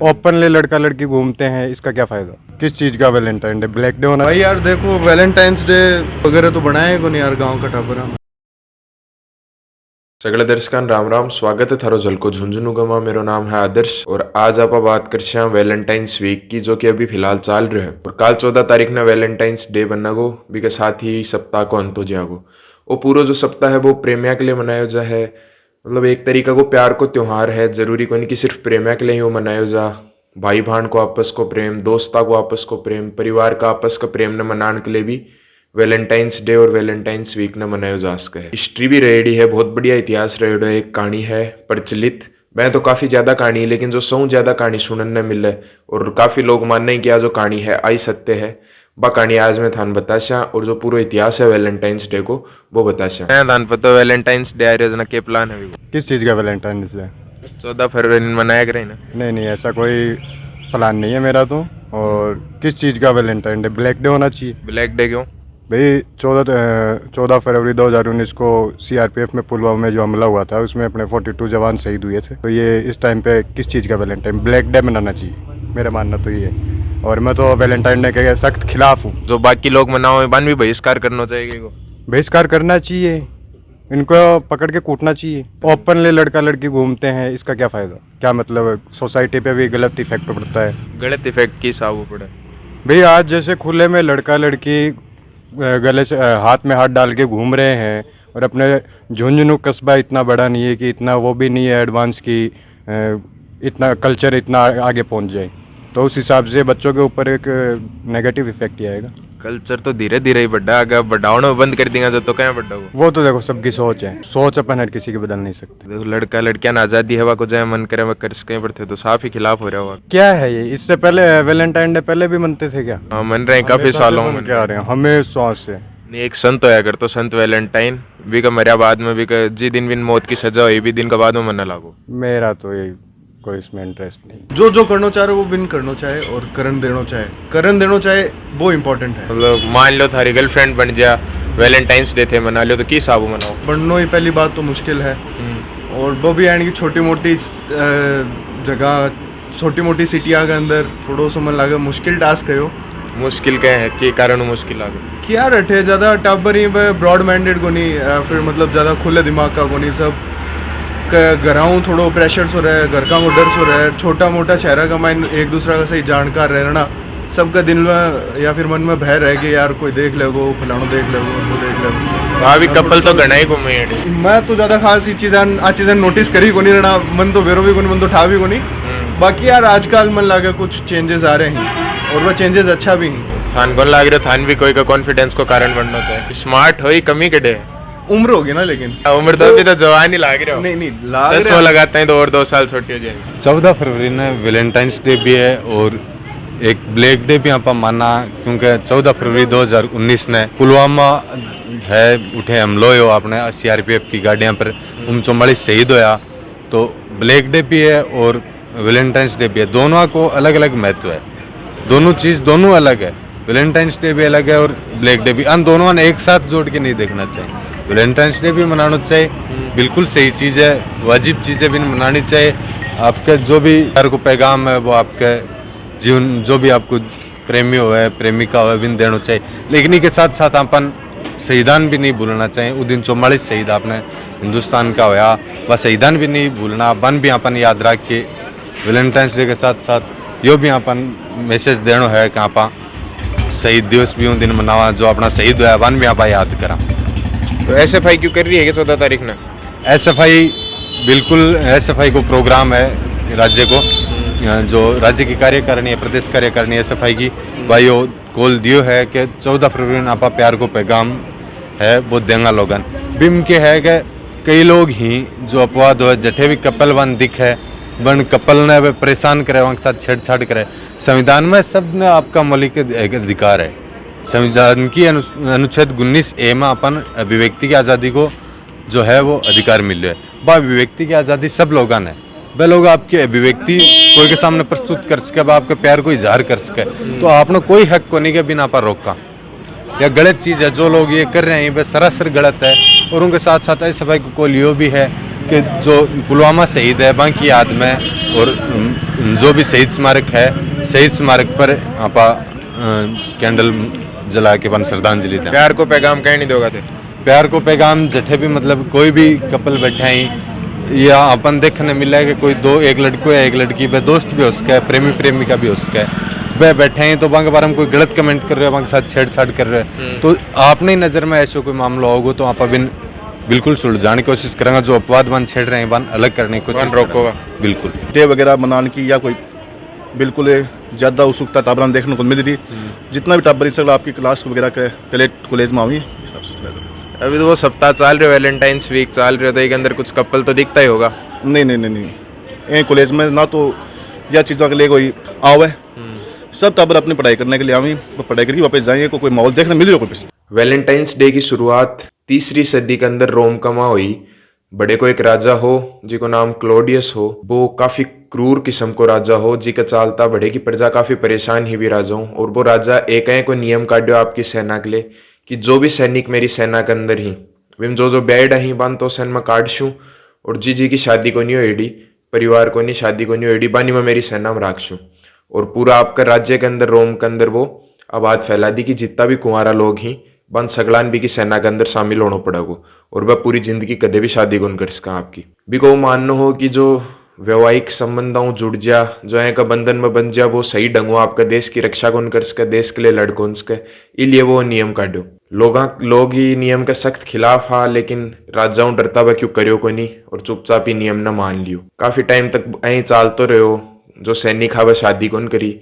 Openly लड़का लड़की घूमते हैं, इसका क्या फायदा? किस चीज का वैलेंटाइन डे? ब्लैक डे होना भाई यार देखो, वैलेंटाइंस डे वगैरह तो बनाए को नहीं यार गांव का टापरा में। सगळे दर्शकां राम राम। स्वागत है थारो झलको झुंझुनू गमा। मेरो नाम है आदर्श और आज आप बात कर वैलेंटाइंस वीक की, जो कि अभी फिलहाल चाल रहे है। और काल 14 तारीख ने वैलेंटाइंस डे बनना गो, भी के साथ ही सप्ताह को अंत हो जाएगो। वो पूरा जो सप्ताह है वो प्रेमिया के लिए मनाया जा है। मतलब एक तरीका को प्यार को त्योहार है। जरूरी को नहीं कि सिर्फ प्रेमिया के लिए ही वो मनाया जा। भाई बहन को आपस को प्रेम, दोस्ता को आपस को प्रेम, परिवार का आपस का प्रेम न मनाने के लिए भी वैलेंटाइंस डे और वैलेंटाइंस वीक न मनाया जा सके। हिस्ट्री भी रेडी है, बहुत बढ़िया इतिहास रेडी है। एक कहानी है प्रचलित, मैं तो काफी ज्यादा कहानी है, लेकिन जो सौ ज्यादा कहानी सुनने मिले और काफी लोग मानने की जो कहानी है आई सत्य है, बा कहानी आज मैं थान बताशा। और जो पूरा इतिहास है वैलेंटाइंस डे को वो बताशा। मैं थान पता वैलेंटाइंस डे आ के प्लान है। किस चीज का वैलेंटाइन डे? 14 फरवरी मनाया करें ना। नहीं, ऐसा कोई प्लान नहीं है मेरा तो। और किस चीज का वैलेंटाइन डे? ब्लैक डे होना चाहिए। ब्लैक डे क्यों भाई? 14 फरवरी 2019 को सीआरपीएफ में पुलवामा में जो हमला हुआ था, उसमें अपने 42 जवान शहीद हुए थे। तो ये इस टाइम पे किस चीज़ का वैलेंटाइन? ब्लैक डे मनाना चाहिए, मेरा मानना तो ये है। और मैं तो वैलेंटाइन डे के सख्त खिलाफ हूँ। जो बाकी लोग मनाओ बन भी बहिष्कार करना चाहिए। बहिष्कार करना चाहिए, इनको पकड़ के कूटना चाहिए। ओपनली लड़का लड़की घूमते हैं, इसका क्या फ़ायदा? क्या मतलब? सोसाइटी पे भी गलत इफेक्ट पड़ता है। गलत इफेक्ट की साबू पड़े भाई? आज जैसे खुले में लड़का लड़की गले से हाथ में हाथ डाल के घूम रहे हैं, और अपने झुंझुनू कस्बा इतना बड़ा नहीं है कि इतना वो भी नहीं है एडवांस की इतना कल्चर इतना आगे पहुंच जाए। तो उस हिसाब से बच्चों के ऊपर एक नेगेटिव इफेक्ट ही आएगा। कल्चर तो धीरे धीरे ही बढ़ा, अगर बढ़ाओ बंद कर देंगे तो क्या बढ़ा वो तो देखो सबकी सोच है, सोच अपन हर किसी की बदल नहीं सकते। देखो लड़का लड़कियां ना आजादी हवा को जाए मन करे वह कर सके, पड़ते तो साफ ही खिलाफ हो रहा हुआ। क्या है ये? इससे पहले वैलेंटाइन डे पहले भी मनते थे क्या? हाँ मन रहे हैं, काफी सालों में क्या रहे हैं हमेशा से। नहीं, एक संत होया कर तो संत वैलेंटाइन भी का मरिया बाद में भी का जी दिन बिन मौत की सजा हुई भी दिन का बाद में मना लागू। मेरा तो ये कोई इसमें इंटरेस्ट नहीं। जो करना चाह रहे वो बिन करना चाहे और करण देना चाहे वो इम्पोर्टेंट है। मतलब मान लो थारी गर्लफ्रेंड बन जा, वैलेंटाइंस डे थे मना लो, तो की साबू मनाओ? बनना ही पहली बात तो मुश्किल है। और वो भी यानी कि छोटी मोटी जगह, छोटी मोटी सिटिया के अंदर थोड़ा सा मन लगे मुश्किल टास्क है। मुश्किल क्या है कि कारण मुश्किल आ गई कि यार अठे ज़्यादा टाबर ही ब्रॉड माइंडेड को नहीं, फिर मतलब ज़्यादा खुले दिमाग का को नहीं। सब घराऊँ थोड़ा प्रेशर सो रहा है, घर का वो डर सो रहा है। छोटा मोटा शहर का माइन एक दूसरा का सही जानकार रहना, सबका दिल में या फिर मन में भय रह गया यार कोई देख लेगो, फलानो देख लेगो, वो देख लेगो। हाँ भी कपल तो घना ही घूमे। मैं तो ज़्यादा खास ये चीज़ें नोटिस करी को नहीं रहना, मन तो वेरो भी को नहीं, मन तो ठा भी को नहीं। बाकी यार आजकल मन लगा कुछ चेंजेस आ रहे हैं और वह चेंजेस अच्छा भी हैं। थान कौन लाग रहा थान भी कोई का कॉन्फिडेंस को कारण बनना चाहिए। स्मार्ट हो ही कमी कटे उम्र होगी ना, लेकिन उम्र तो अभी तो जवान ही लाग रहा हो। नहीं लाग चश्मा लगाते हैं तो और 2 साल छोटी हो जाएंगे। 14 फरवरी ने वैलेंटाइंस डे भी है और एक ब्लैक डे भी आप माना, क्योंकि 14 फरवरी 2019 ने पुलवामा है उठे हमलो हो आपने सीआरपीएफ की गाड़ियां पर 39 शहीद होया। तो ब्लैक डे भी है और वैलेंटाइंस डे भी है, दोनों को अलग अलग महत्व है। दोनों अलग है। वैलेंटाइंस डे भी अलग है और ब्लैक डे भी, अन दोनों ने एक साथ जोड़ के नहीं देखना चाहिए। वैलेंटाइंस डे भी मनाना चाहिए, बिल्कुल सही चीज़ है, वाजिब चीज़ें भी मनानी चाहिए। आपके जो भी प्यार को पैगाम है वो आपके जीवन, जो भी आपको प्रेमी हो है प्रेमिका हो बिन देना चाहिए। लेकिन इनके साथ साथ अपन शहीदान भी नहीं भूलना चाहिए। उस दिन 44 शहीद आपने हिंदुस्तान का होया, वह शहीदान भी नहीं भूलना, बन भी अपन याद रख के वैलेंटाइंस डे के साथ साथ यो भी अपन मैसेज देना है कि आप शहीद दिवस भी उन दिन मनावा, जो अपना शहीद होया वन भी आप याद करा। तो एसएफआई क्यों कर रही है कि 14 तारीख ने? एसएफआई बिल्कुल, एसएफआई को प्रोग्राम है राज्य को, जो राज्य की कार्यकारिणी है, प्रदेश कार्यकारिणी एसएफआई की भाई वो कॉल दियो है कि 14 फरवरी आपा प्यार को पैगाम है वो देंगे लोगन। बिम के है कि कई लोग ही जो अपवाद हो जठे भी कपल वन दिख है बन कपल ने परेशान करे, वहाँ के साथ छेड़छाड़ करे। संविधान में सब ने आपका मौलिक अधिकार है। संविधान की अनुच्छेद 19A में अपन अभिव्यक्ति की आज़ादी को जो है वो अधिकार मिले है। वह अभिव्यक्ति की आज़ादी सब लोगों ने, वह लोग आपकी अभिव्यक्ति कोई के सामने प्रस्तुत कर सके, आपके प्यार को इजहार कर सके, तो आपने कोई हक को नहीं के बिना पर रोका। यह गलत चीज़ है, जो लोग ये कर रहे हैं वह सरासर गलत है। और उनके साथ साथ एसएफआई को कॉल यो भी है कि जो पुलवामा शहीद है वहाँ की याद में और जो भी शहीद स्मारक है, शहीद स्मारक पर आपा कैंडल जला के बन श्रद्धांजलि दें। प्यार को पैगाम कहनी दोगा थे? प्यार को पैगाम जठे भी मतलब कोई भी कपल बैठे हैं या अपन देखने मिला है कि कोई दो, एक लड़को या एक लड़की, वह दोस्त भी हो सका है, प्रेमी प्रेमिका भी हो सका है, वह बैठे हैं तो वहाँ के बारे में कोई गलत कमेंट कर रहे हैं, वहाँ के साथ छेड़छाड़ कर रहे हैं, तो आपने नज़र में ऐसा कोई मामला होगा तो आप बिल्कुल सुलझाने की कोशिश करेंगे। जो अपवाद बन छेड़ रहे हैं वन अलग करने की कोशिश रोकोगा बिल्कुल। डे वगैरह मनाने की या कोई बिल्कुल ज़्यादा उत्सुकता टाबरान देखने को मिल रही। जितना भी टाबर सर आपकी क्लास वगैरह के कॉलेज में हुई अभी तो वो सप्ताह चल रहे हो, वैलेंटाइंस वीक चल रहे हो, तो एक अंदर कुछ कपल तो दिखता ही होगा। नहीं कॉलेज में ना तो यह चीज़ों के लिए कोई आवे, सब टाबर अपनी पढ़ाई करने के लिए आवी, पढ़ाई करके वापस जाएंगे, कोई माहौल देखने मिल रहा कोई। वैलेंटाइंस डे की शुरुआत 3री सदी के अंदर रोम का माँ हुई। बड़े को एक राजा हो जिको नाम क्लोडियस हो, वो काफी क्रूर किस्म को राजा हो, जी का चालता बड़े की प्रजा काफी परेशान ही भी राजा हो। और वो राजा एक को नियम काटियो आपकी सेना के लिए कि जो भी सैनिक मेरी सेना के अंदर ही विम जो बेड ही बन तो सेन में काट शूँ, और जी की शादी को नहीं हो एडी, परिवार को नहीं शादी को नहीं हो एडी, बानी मैं मेरी सेना में राख शूँ। और पूरा आपका राज्य के अंदर रोम के अंदर वो आबाद फैला दी कि जितना भी कुंवारा लोग ही बन सगलान भी की सेना के अंदर शामिल होना पड़ेगा, और वह पूरी जिंदगी कदे भी शादी को कर सका आपकी भी को मानना हो कि जो वैवाहिक संबंधों जुड़ जा, जो है का बंधन में बन जा, वो सही ढंग आपका देश की रक्षा कौन कर सके, देश के लिए लड़ कौन सके, इसलिए वो नियम काटो। लोग ही नियम के सख्त खिलाफ हा, लेकिन राजाओं डरता वह क्यों करियो को नहीं, और चुपचाप ही नियम न मान लियो। काफी टाइम तक ऐ चालतो रहो, जो सैनिक हा वह शादी कौन करी।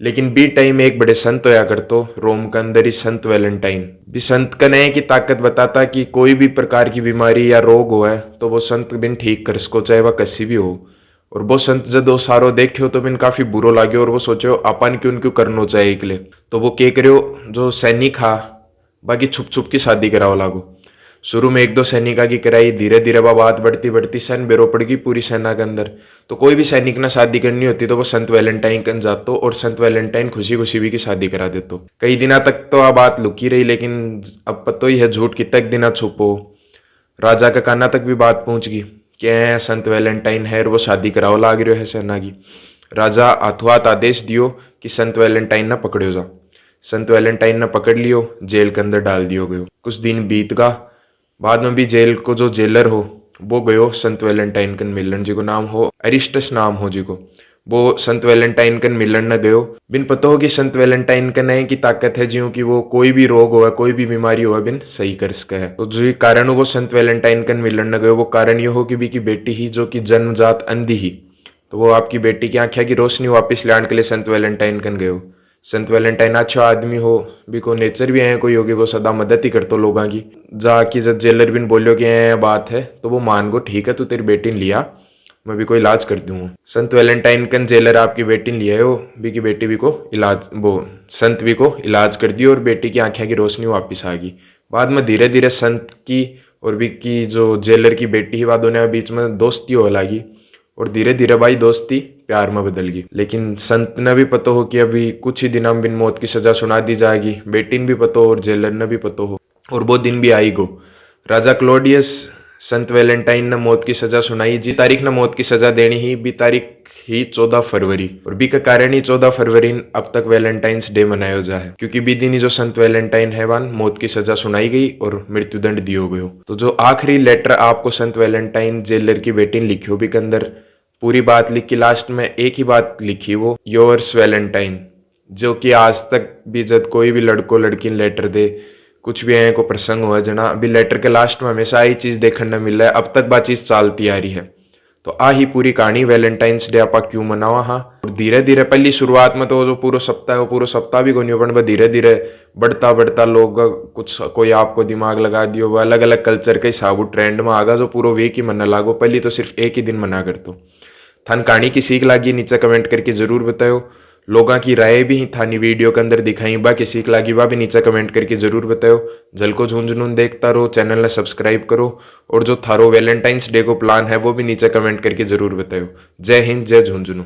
लेकिन बी टाइम एक बड़े संत होया करतो रोम के अंदर ही, संत वैलेंटाइन भी। संत का नए की ताकत बताता कि कोई भी प्रकार की बीमारी या रोग हो है तो वो संत बिन ठीक कर सको, चाहे वह कसी भी हो। और वो संत जब दो सारो देखे हो तो बिन काफी बुरो लागे, और वो सोचो अपन क्यों करनो चाहिए के लिए, तो वो के करो जो सैनिक हा बाकी छुप छुप की शादी कराओ लागो। शुरू में 1-2 सैनिका की कराई, धीरे धीरे बात बढ़ती बढ़ती सन बेरो पड़ गई पूरी सेना के अंदर। तो कोई भी सैनिक ना शादी करनी होती तो वो संत वैलेंटाइन कन जातो, और संत वैलेंटाइन खुशी खुशी भी की शादी करा देतो। कई दिना तक तो आ बात लुकी रही, लेकिन अब पतो ही है झूठ कितने दिना छुपो। राजा का काना तक भी बात पहुंच गई कि संत वैलेंटाइन है और वो शादी कराओ लाग रहे है सेना की। राजा हाथों हाथ आदेश दियो कि संत वैलेंटाइन ना पकड़ो जा। संत वैलेंटाइन ना पकड़ लियो, जेल के अंदर डाल दियो गयो। कुछ दिन बीत गा, बाद में भी जेल को जो जेलर हो वो गयो संत वैलेंटाइन कन मिलन, जी को नाम हो अरिस्टस नाम हो जी को, वो संत वैलेंटाइन कन मिलन न गयो। बिन पता हो कि संत वैलेंटाइन कन है की ताकत है जियो कि वो कोई भी रोग हो, कोई भी बीमारी हो बिन सही कर सके है। तो जो कारण हो वो संत वैलेंटाइन कन मिलन न गयो, वो कारण ये हो कि भी की बेटी ही जो कि जन्मजात अंधी ही, तो वो आपकी बेटी की आंखें की रोशनी वापिस लाने के लिए संत वैलेंटाइन कन गयो। संत वैलेंटाइन अच्छा आदमी हो, भी को नेचर भी है कोई होगी, वो सदा मदद ही करतो लोगों की। जाकि जब जेलर बिन बोलियो कि बात है तो वो मान गो, ठीक है तू तेरी बेटी ने लिया, मैं भी कोई इलाज कर दूँ। संत वैलेंटाइन कन जेलर आपकी बेटी ने लिया हो, भी की बेटी भी को इलाज वो संत भी को इलाज कर दी, और बेटी की आंखें की रोशनी वापिस आ गई। बाद में धीरे धीरे संत की और भी की जो जेलर की बेटी ही, बाद दोनों बीच में दोस्ती हो लगी, और धीरे धीरे भाई दोस्ती प्यार में बदल गई। लेकिन संत ने भी पता हो कि अभी कुछ ही दिनों में बिन मौत की सजा सुना दी जाएगी, बेटी ने भी पता हो और जेलर ने भी पता हो, और वो दिन भी आई गो। राजा क्लोडियस संत वैलेंटाइन ने मौत की सजा सुनाई। जी तारीख ने मौत की सजा देनी ही बी तारीख ही 14 फरवरी, और बी का कारण ही 14 फरवरी अब तक वैलेंटाइंस डे मनाया जाए, क्योंकि बी दिन ही जो संत वैलेंटाइन है वन मौत की सजा सुनाई गई और मृत्युदंड दियो गयो। तो जो आखिरी लेटर आपको संत वैलेंटाइन जेलर की बेटी ने लिखियो, बी के अंदर पूरी बात लिखी, लास्ट में एक ही बात लिखी, वो योर्स वैलेंटाइन, जो कि आज तक भी जब कोई भी लड़को लड़की ने लेटर दे, कुछ भी है को प्रसंग हुआ जना, अभी लेटर के लास्ट में हमेशा यही चीज देखने को मिल रहा है, अब तक बात चीज चलती आ रही है। तो आ ही पूरी कहानी वैलेंटाइंस डे आप क्यों मनावा। हाँ, और धीरे धीरे पहली शुरुआत में तो जो पूरा सप्ताह है वो पूरा सप्ताह भी नहीं बन, धीरे धीरे बढ़ता बढ़ता लोग कुछ कोई आपको दिमाग लगा दियो, वो अलग अलग कल्चर के हिसाब ट्रेंड में आगा, जो पूरा वीक ही मना लागो। पहली तो सिर्फ एक ही दिन मना कर तो थान कहानी की सीख लागी नीचे कमेंट करके जरूर बताओ। लोगों की राय भी थानी वीडियो के अंदर दिखाई, बा की सीख लागी बा भी नीचे कमेंट करके जरूर बताओ। झलको झुंझुनून देखता रहो, चैनल ने सब्सक्राइब करो, और जो थारो वैलेंटाइंस डे को प्लान है वो भी नीचे कमेंट करके जरूर बताओ। जय हिंद, जय झुंझुनू।